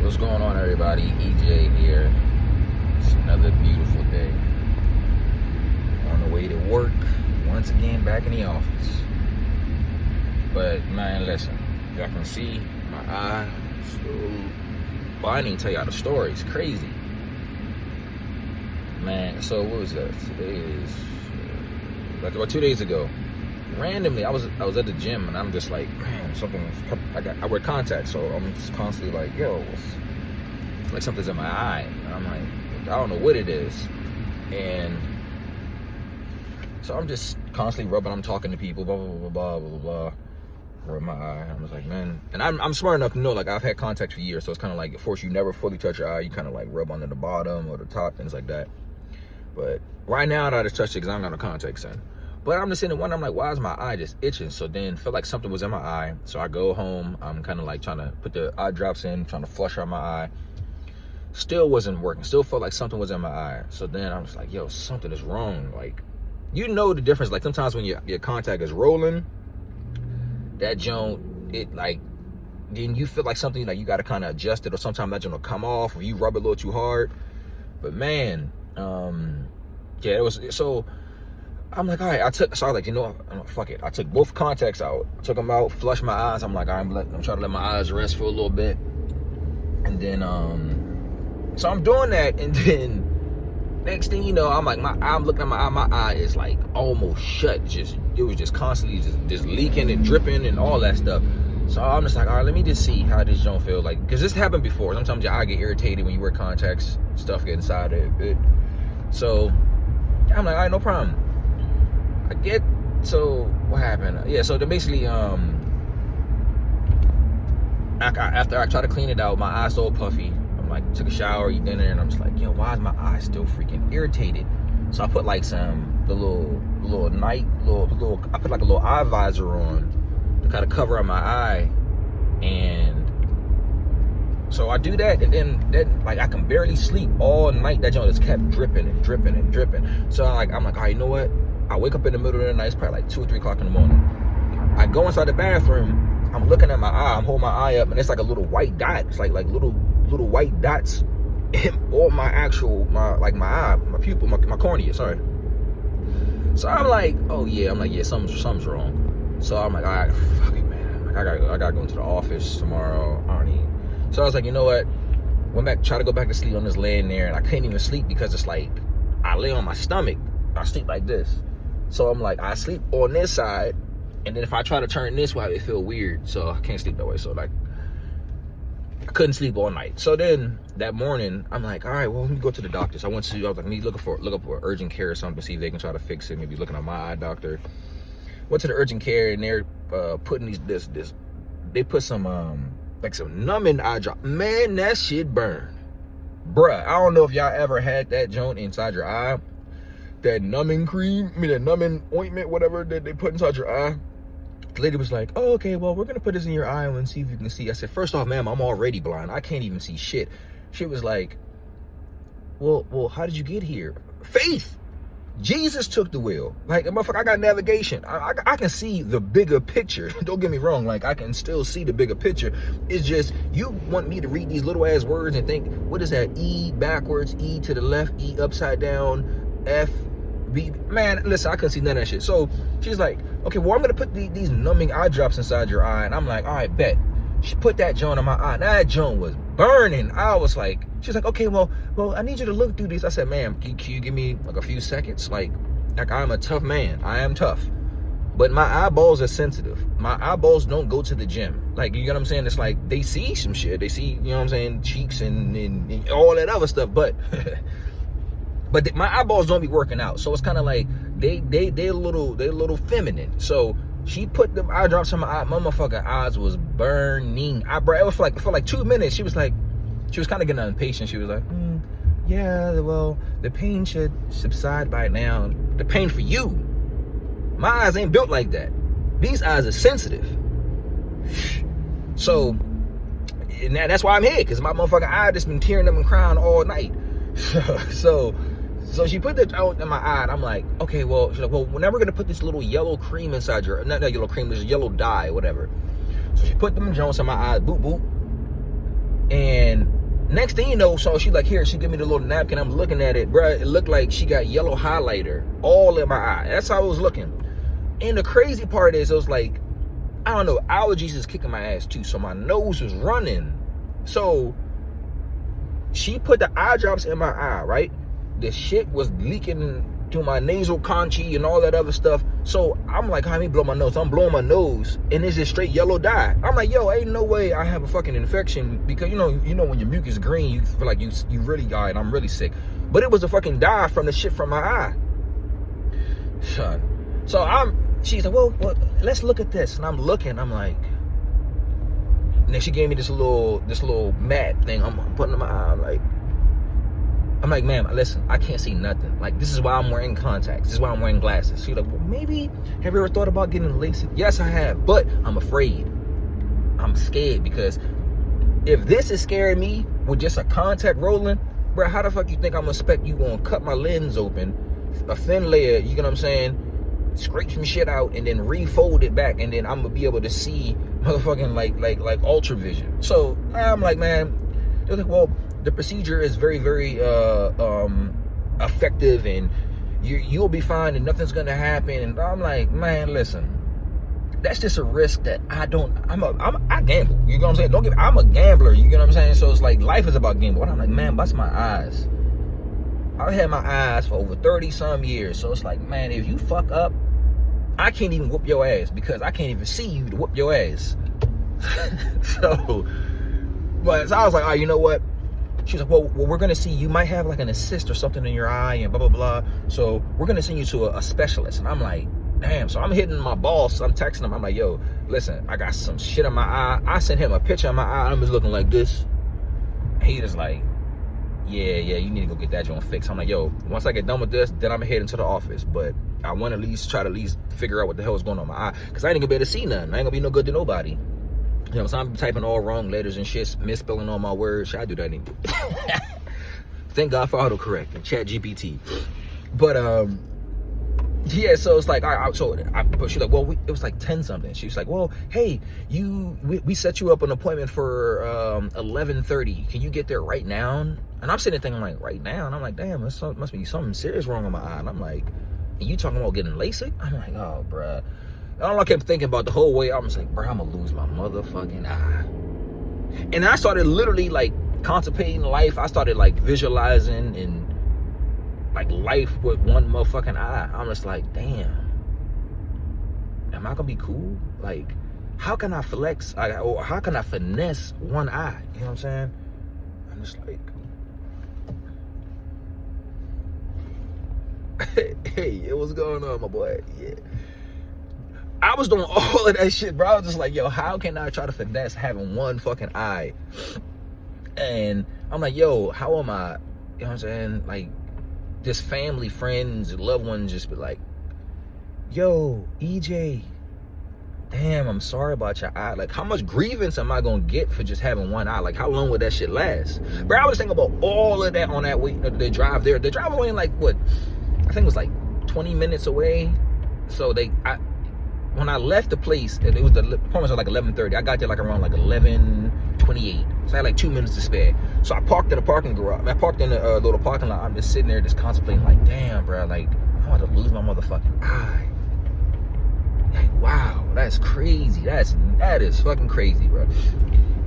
What's going on, everybody? EJ here. It's another beautiful day. On the way to work, once again back in the office. But man, listen, y'all can see my eye. Well, I didn't tell y'all the story. It's crazy, man. So what was that? Today is about 2 days ago. Randomly, I was at the gym and I'm just like, man, I wear contacts, so I'm just constantly like, yo, it's like something's in my eye, and I'm like, I don't know what it is, and so I'm just constantly rubbing. I'm talking to people, blah blah blah blah blah blah, rub my eye. I was like, man, and I'm smart enough to know, like, I've had contacts for years, so it's kind of like, of course, you never fully touch your eye. You kind of like rub under the bottom or the top, things like that. But right now, I just touch it because I'm not a contacts in. But I'm just sitting there wondering, I'm like, why is my eye just itching? So then felt like something was in my eye. So I go home. I'm kind of like trying to put the eye drops in, trying to flush out my eye. Still wasn't working. Still felt like something was in my eye. So then I was like, yo, something is wrong. Like, you know the difference. Like, sometimes when your contact is rolling, that joint, it like, then you feel like something, like you got to kind of adjust it, or sometimes that joint will come off, or you rub it a little too hard. But man, yeah, it was, so I'm like, all right, I was like, you know, fuck it. I took both contacts out, took them out, flushed my eyes. I'm like, all right, I'm trying to let my eyes rest for a little bit. And then, so I'm doing that. And then next thing you know, I'm like, I'm looking at my eye is like almost shut. It was just constantly just leaking and dripping and all that stuff. So I'm just like, all right, let me just see how this don't feel like, because this happened before. Sometimes your eye get irritated when you wear contacts, stuff get inside it. So I'm like, all right, no problem. So what happened? Yeah, so then basically, after I try to clean it out, my eye's so puffy. I'm like, took a shower, eat dinner, and I'm just like, yo, why is my eye still freaking irritated? So I put like I put like a little eye visor on to kind of cover up my eye, and so I do that, and then like I can barely sleep all night. That joint just kept dripping and dripping and dripping. So I'm like, all right, you know what? I wake up in the middle of the night. It's probably like 2 or 3 o'clock in the morning. I go inside the bathroom. I'm looking at my eye. I'm holding my eye up, and it's like a little white dot. It's like little white dots on my eye, my pupil, my cornea. Sorry. So I'm like, oh yeah. I'm like, yeah, something's wrong. So I'm like, all right, fuck it, man. Like, I gotta go into the office tomorrow. So I was like, you know what? Went back, try to go back to sleep. I'm just laying there, and I can't even sleep because it's like I lay on my stomach. I sleep like this. So I'm like, I sleep on this side, and then if I try to turn this way, it feel weird. So I can't sleep that way. So like, I couldn't sleep all night. So then that morning, I'm like, all right, well, let me go to the doctor. So I was like, I need to look up for urgent care or something, see if they can try to fix it. Maybe looking at my eye doctor. Went to the urgent care, and they're putting they put some numbing eye drop. Man, that shit burn. Bruh, I don't know if y'all ever had that joint inside your eye. That numbing cream, that numbing ointment, whatever that they put inside your eye. The lady was like, oh, okay, well, we're gonna put this in your eye and see if you can see. I said, first off, ma'am, I'm already blind. I can't even see shit. She was like, well, how did you get here? Faith. Jesus took the wheel. Like, motherfucker, I got navigation. I can see the bigger picture. Don't get me wrong. Like, I can still see the bigger picture. It's just, you want me to read these little ass words and think, what is that? E backwards, E to the left, E upside down, F, B. Man, listen, I couldn't see none of that shit. So she's like, okay, well, I'm going to put these numbing eye drops inside your eye. And I'm like, all right, bet. She put that joint on my eye. That joint was burning. I was like, she's like, okay, well, I need you to look through this. I said, ma'am, can you give me like a few seconds? Like I'm a tough man. I am tough. But my eyeballs are sensitive. My eyeballs don't go to the gym. Like, you know what I'm saying? It's like, they see some shit. They see, you know what I'm saying, cheeks and all that other stuff. But my eyeballs don't be working out. So it's kind of like, they're a little feminine. So she put them eye drops on my eye. My motherfucking eyes was burning. It was for like 2 minutes. She was kind of getting impatient. She was like, yeah, well, the pain should subside by now. The pain for you. My eyes ain't built like that. These eyes are sensitive. So, and that's why I'm here, because my motherfucking eye just been tearing up and crying all night. So she put that out in my eye, and I'm like, okay, well, she's like, well, we're never gonna put this little yellow cream inside your, not yellow cream, this yellow dye, whatever. So she put them Jones in my eye, boop, boop. And Next thing you know, so she like, here, she give me the little napkin. I'm looking at it, bruh. It looked like she got yellow highlighter all in my eye. That's how it was looking. And the crazy part is, it was like, I don't know, allergies is kicking my ass too. So my nose was running. So she put the eye drops in my eye, right? The shit was leaking through my nasal conchi and all that other stuff. So I'm like, how me blow my nose? I'm blowing my nose and it's just straight yellow dye. I'm like, yo, ain't no way I have a fucking infection, because you know when your mucus is green, you feel like you really got it. I'm really sick. But it was a fucking dye from the shit from my eye. Son. So she's like, well, let's look at this. And I'm looking, I'm like, and then she gave me this little mat thing I'm putting in my eye. I'm like, ma'am, listen, I can't see nothing. Like, this is why I'm wearing contacts. This is why I'm wearing glasses. She's like, well, maybe, have you ever thought about getting LASIK? Yes, I have, but I'm afraid. I'm scared, because if this is scaring me with just a contact rolling, bro, how the fuck you think I'm gonna expect you gonna cut my lens open, a thin layer, you know what I'm saying, scrape some shit out, and then refold it back, and then I'm gonna be able to see motherfucking like ultra vision. So I'm like, man, they're like, well, the procedure is very, very effective, and you'll be fine, and nothing's gonna happen. And I'm like, man, listen, that's just a risk that I gamble. You know what I'm saying? I'm a gambler. You know what I'm saying? So it's like, life is about gambling. I'm like, man, bust my eyes. I've had my eyes for over 30 some years. So it's like, man, if you fuck up, I can't even whoop your ass, because I can't even see you to whoop your ass. So I was like, oh, you know what? She's like, well, we're going to see, you might have like an assist or something in your eye and blah, blah, blah. So we're going to send you to a specialist. And I'm like, damn. So I'm hitting my boss. I'm texting him. I'm like, yo, listen, I got some shit in my eye. I sent him a picture of my eye. I'm just looking like this. And he just like, yeah, you need to go get that joint fixed. I'm like, yo, once I get done with this, then I'm heading to the office. But I want to try to figure out what the hell is going on in my eye, because I ain't gonna be able to see nothing. I ain't gonna be no good to nobody. You know, so I'm typing all wrong letters and shit, misspelling all my words. I do that anymore. Thank God for autocorrect and ChatGPT. But yeah, so it's like, but she's like, well, it was like 10 something. She was like, well, hey, we set you up an appointment for 11:30. Can you get there right now? And I'm sitting there thinking, like, right now? And I'm like, damn, there must be something serious wrong with my eye. And I'm like, and you talking about getting LASIK? I'm like, oh, bruh. All I kept thinking about the whole way, I was like, bro, I'm gonna lose my motherfucking eye. And I started literally like contemplating life. I started like visualizing and like life with one motherfucking eye. I'm just like, damn, am I gonna be cool? Like, how can I flex? Or how can I finesse one eye? You know what I'm saying? I'm just like, hey, what's going on, my boy? Yeah. I was doing all of that shit, bro. I was just like, yo, how can I try to finesse having one fucking eye? And I'm like, yo, how am I, you know what I'm saying? Like, this family, friends, loved ones just be like, yo, EJ, damn, I'm sorry about your eye. Like, how much grievance am I gonna get for just having one eye? Like, how long would that shit last? Bro, I was thinking about all of that on that way, the drive there. The drive away in like, what, I think it was like 20 minutes away. So when I left the place, it was the appointment was like 11:30. I got there like around like 11:28. So I had like 2 minutes to spare. So I parked in a parking garage. I parked in a little parking lot. I'm just sitting there, just contemplating, like, damn, bro, like, I'm about to lose my motherfucking eye. Like, wow, that's crazy. That is fucking crazy, bro.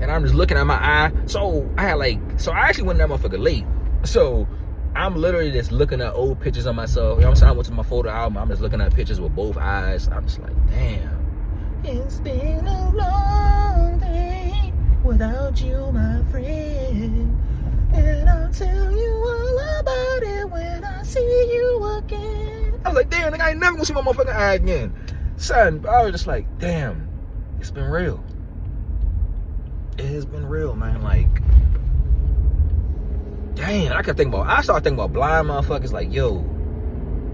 And I'm just looking at my eye. So I actually went in that motherfucker late. So I'm literally just looking at old pictures of myself. You know what I'm saying? I went to my photo album. I'm just looking at pictures with both eyes. I'm just like, damn. It's been a long day without you, my friend. And I'll tell you all about it when I see you again. I was like, damn, nigga, I ain't never gonna see my motherfucking eye again. Son, I was just like, damn, it's been real. It has been real, man. Like, damn, I started thinking about blind motherfuckers. Like, yo,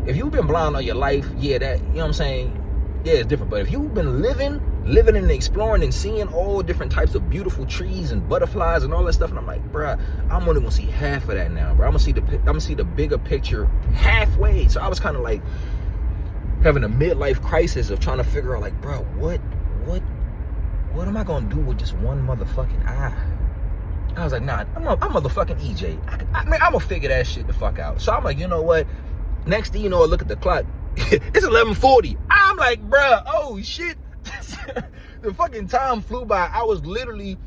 if you've been blind all your life, yeah, that, you know what I'm saying? Yeah, it's different. But if you've been living and exploring and seeing all different types of beautiful trees and butterflies and all that stuff, and I'm like, bruh, I'm only gonna see half of that now, bro. I'm gonna see the bigger picture halfway. So I was kind of like having a midlife crisis of trying to figure out, like, bro, what am I gonna do with just one motherfucking eye? I was like, nah, I'm motherfucking EJ. I'm gonna figure that shit the fuck out. So I'm like, you know what? Next thing you know, I look at the clock. It's 11:40. I'm like, bruh, oh shit. The fucking time flew by. I was literally,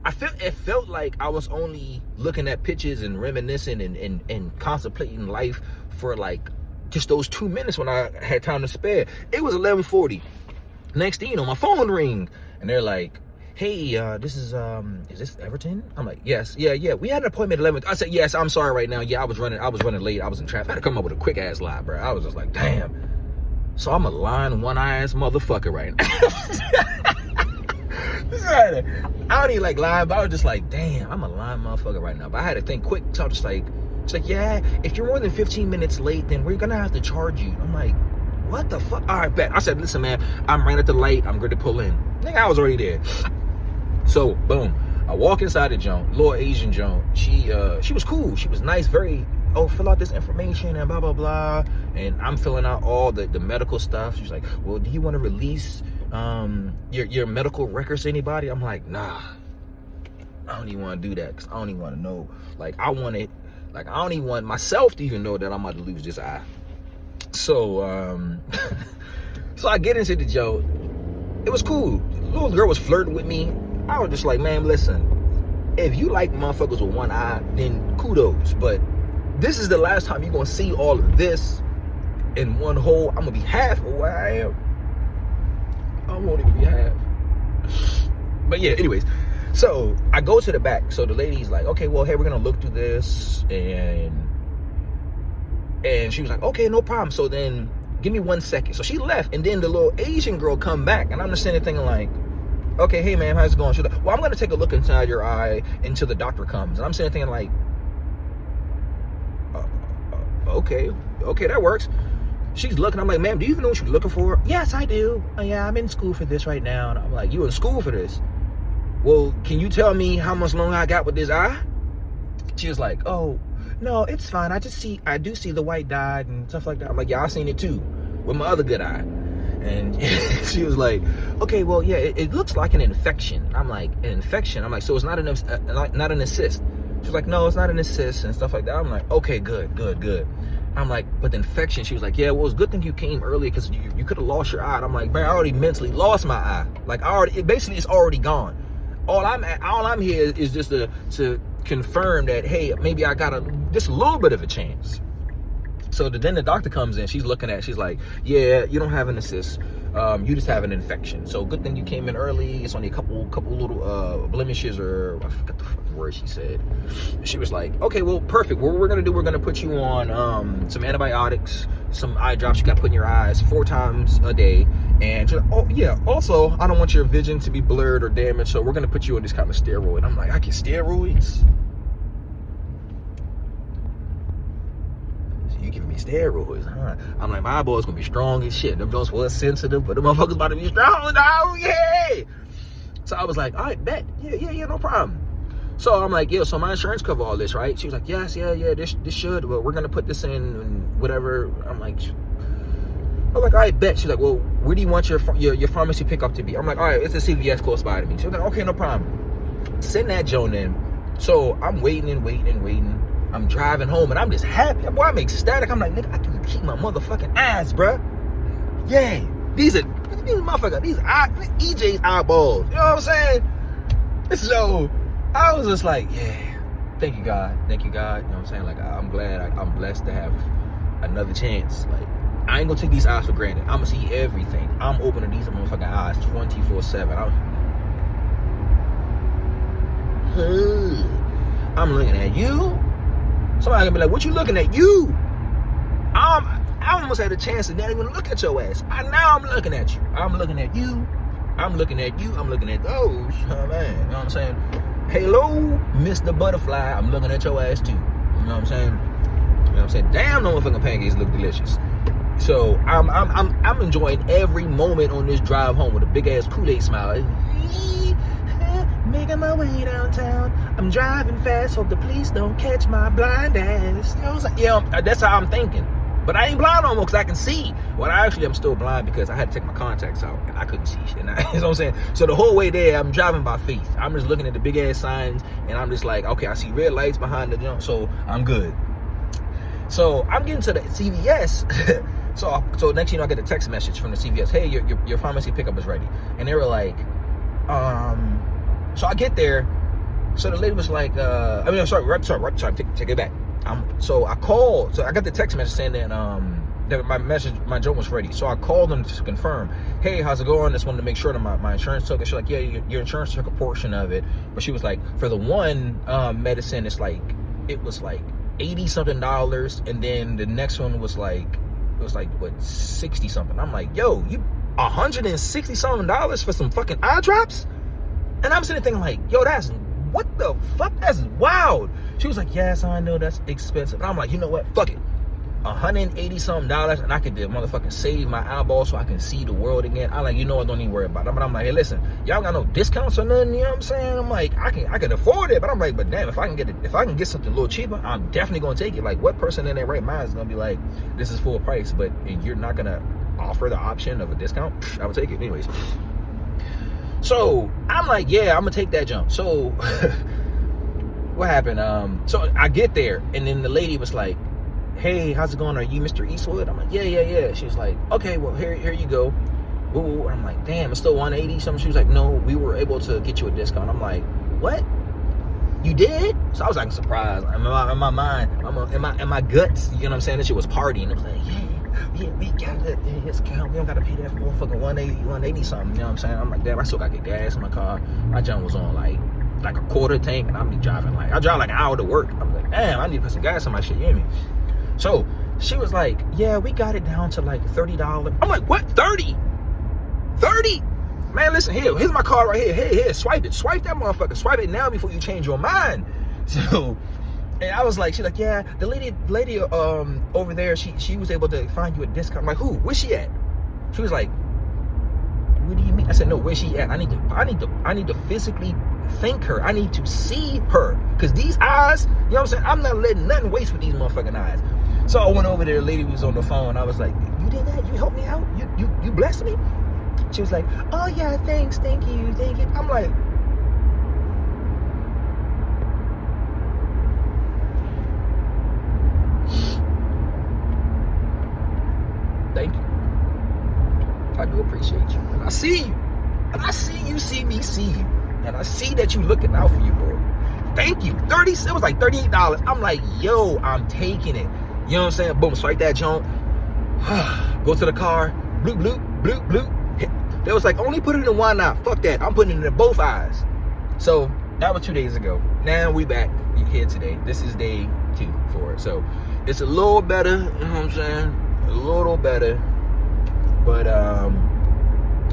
it felt like I was only looking at pictures and reminiscing and contemplating life for like just those 2 minutes when I had time to spare. It was 11:40. Next thing you know, my phone ring and they're like, hey, this is this Everton? I'm like, yes, yeah. We had an appointment at 11. I said, yes, I'm sorry right now. Yeah, I was running late. I was in traffic. I had to come up with a quick ass lie, bro. I was just like, damn. So I'm a lying one-ass motherfucker right now. I don't even like lying, but I was just like, damn, I'm a lying motherfucker right now. But I had to think quick. So I was just like, it's like, yeah, if you're more than 15 minutes late, then we're gonna have to charge you. I'm like, what the fuck? All right, bet. I said, listen, man, I'm right at the light. I'm going to pull in. Nigga, I was already there. So, boom. I walk inside the joint, little Asian joint. She was cool. She was nice, very, fill out this information and blah, blah, blah. And I'm filling out all the medical stuff. She's like, well, do you want to release your medical records to anybody? I'm like, nah. I don't even want to do that because I don't even want to know. Like, I don't even want myself to even know that I'm about to lose this eye. So, so I get into the joke. It was cool. The little girl was flirting with me. I was just like, man, listen, if you like motherfuckers with one eye, then kudos. But this is the last time you're going to see all of this in one hole. I'm going to be half of where I am. I won't even be half. But yeah, anyways. So I go to the back. So the lady's like, okay, well, hey, we're going to look through this. And she was like, okay, no problem. So then give me 1 second. So she left. And then the little Asian girl come back. And I'm just sitting there thinking like, okay, hey man, how's it going? She's like, well, I'm going to take a look inside your eye until the doctor comes. And I'm sitting there thinking like, okay, that works. She's looking. I'm like, ma'am, do you even know what you're looking for? Yes, I do. Yeah, I'm in school for this right now. And I'm like, you in school for this? Well, can you tell me how much longer I got with this eye? She was like, oh, no, it's fine. I do see the white dye and stuff like that. I'm like, yeah, I seen it too with my other good eye. And she was like, okay, well, yeah, it looks like an infection. I'm like, an infection? I'm like, so it's not an assist? She was like, no, it's not an assist and stuff like that. I'm like, okay, good. I'm like, but the infection? She was like, yeah, well, it's a good thing you came early because you could have lost your eye. And I'm like, man, I already mentally lost my eye. Like, it's already gone. All I'm here is just to confirm that, hey, maybe I got just a little bit of a chance. So then the doctor comes in. She's looking at. She's like, "Yeah, you don't have an assist. You just have an infection. So good thing you came in early. It's only a couple little blemishes, or I forgot the fucking word she said." She was like, "Okay, well, perfect. What we're gonna do? We're gonna put you on some antibiotics, some eye drops you got to put in your eyes 4 times a day, and she's like, oh yeah. Also, I don't want your vision to be blurred or damaged, so we're gonna put you on this kind of steroid." I'm like, I get steroids? You giving me steroids, huh? I'm like, my eyeballs gonna be strong as shit. Them joints was sensitive, but the motherfuckers about to be strong now, yeah. So I was like, all right, bet, yeah, no problem. So I'm like, yeah, so my insurance cover all this, right? She was like, yes, yeah, this should, but we're gonna put this in and whatever. I'm like, all right, bet. She's like, well, where do you want your pharmacy pickup to be? I'm like, all right, it's a CVS close by to me. She was like, okay, no problem. Send that Joan in. So I'm waiting. I'm driving home and I'm just happy. Boy, I'm ecstatic. I'm like, nigga, I can keep my motherfucking eyes, bruh. Yeah. These motherfuckers, EJ's eyeballs. You know what I'm saying? So I was just like, yeah, thank you, God. You know what I'm saying? Like, I'm glad I'm blessed to have another chance. Like, I ain't gonna take these eyes for granted. I'm gonna see everything. I'm opening these motherfucking eyes 24/7. I'm looking at you. Somebody gonna be like, what you looking at? You. I almost had a chance to not even look at your ass. Now I'm looking at you. I'm looking at you. I'm looking at you. I'm looking at those. Oh, man. You know what I'm saying? Hello, Mr. Butterfly. I'm looking at your ass too. You know what I'm saying? You know what I'm saying? Damn, no motherfucking pancakes look delicious. So I'm enjoying every moment on this drive home with a big ass Kool-Aid smile. Making my way downtown. I'm driving fast, hope the police don't catch my blind ass. You know what I'm saying? Yeah, that's how I'm thinking. But I ain't blind no more because I can see. Well, I'm still blind because I had to take my contacts out and I couldn't see shit. You know what I'm saying? So the whole way there, I'm driving by faith. I'm just looking at the big ass signs and I'm just like, okay, I see red lights behind the jump, so I'm good. So I'm getting to the CVS. so next thing you know, I get a text message from the CVS. Hey, your pharmacy pickup is ready. And they were like, so I get there. So the lady was like, take it back. So I called. So I got the text message saying that my joint was ready. So I called them to confirm. Hey, how's it going? Just wanted to make sure that my insurance took it. She's like, yeah, your insurance took a portion of it. But she was like, for the one medicine, it was like $80 something, and then the next one was like, it was like what, 60 something. I'm like, yo, you $160 something for some fucking eye drops? And I'm sitting there thinking like, yo, what the fuck? That's wild. She was like, yes, I know that's expensive. And I'm like, you know what? Fuck it. $180 something, and I could motherfucking save my eyeball so I can see the world again. I'm like, you know what? Don't even worry about it. But I'm like, hey, listen, y'all got no discounts or nothing. You know what I'm saying? I'm like, I can afford it. But I'm like, but damn, if I can get something a little cheaper, I'm definitely gonna take it. Like, what person in their right mind is gonna be like, this is full price, but you're not gonna offer the option of a discount? I would take it anyways. So I'm like, yeah, I'm gonna take that jump. So what happened? So I get there, and then the lady was like, hey, how's it going? Are you Mr. Eastwood? I'm like, yeah. She's like, okay, well, here you go. Ooh, I'm like, damn, it's still $180 something. She was like, no, we were able to get you a discount. I'm like, what? You did? So I was like surprised. In my mind, in my guts, you know what I'm saying? That shit was partying. I was like, yeah, we got a discount. We don't got to pay that for motherfucking 180 something. You know what I'm saying? I'm like, damn, I still got to get gas in my car. My junk was on like a quarter tank, and I drive like an hour to work. I'm like, damn, I need to put some gas in my shit. You hear me? So she was like, yeah, we got it down to like $30. I'm like, what? 30? Man, listen, here's my card right here. Here, swipe it. Swipe that motherfucker. Swipe it now before you change your mind. So, and I was like, she's like, yeah, the lady over there, she was able to find you a discount. I'm like, who? Where's she at? She was like, what do you mean? I said, no, where's she at? I need to physically thank her. I need to see her. Because these eyes, you know what I'm saying? I'm not letting nothing waste with these motherfucking eyes. So I went over there, the lady was on the phone. I was like, you did that? You helped me out? You blessed me? She was like, oh yeah, thanks, thank you. I'm like, thank you. I do appreciate you. And I see you. And I see you see me see you. And I see that you looking out for you, bro. Thank you. It was like $38. I'm like, yo, I'm taking it. You know what I'm saying? Boom, swipe that junk. Go to the car. Bloop, bloop, bloop, bloop. They was like, only put it in one eye. Fuck that. I'm putting it in both eyes. So that was 2 days ago. Now we back here today. This is day 2 for it. So it's a little better. You know what I'm saying? A little better. But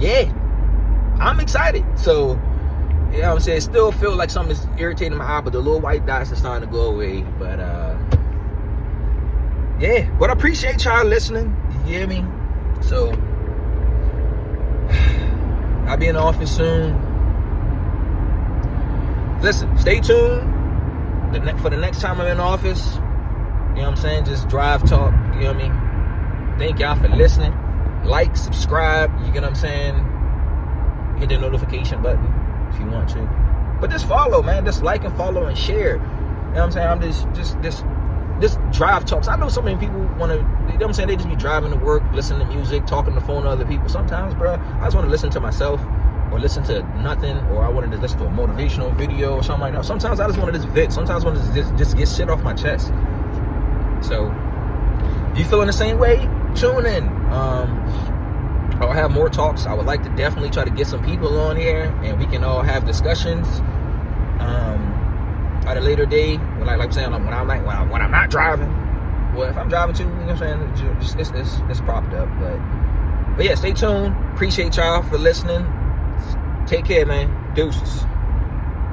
yeah, I'm excited. So, you know what I'm saying? Still feel like something is irritating my eye, but the little white dots are starting to go away. But yeah, but I appreciate y'all listening. You hear me? So I'll be in the office soon. Listen, stay tuned for the next time I'm in the office. You know what I'm saying? Just drive talk. You know what I mean? Thank y'all for listening. Like, subscribe. You get what I'm saying? Hit the notification button if you want to. But just follow, man. Just like and follow and share. You know what I'm saying? I'm just drive talks. I know so many people want to, you know what I'm saying? They just be driving to work, listening to music, talking on the phone to other people. Sometimes, bro, I just want to listen to myself or listen to nothing, or I wanted to listen to a motivational video or something like that. Sometimes I just want to just vent. Sometimes I want to just get shit off my chest. So, if you feeling the same way, tune in. I'll have more talks. I would like to definitely try to get some people on here and we can all have discussions at a later day. When I'm saying, when I'm not driving. Well, if I'm driving too, you know what I'm saying? It's propped up. But yeah, stay tuned. Appreciate y'all for listening. Take care, man. Deuces.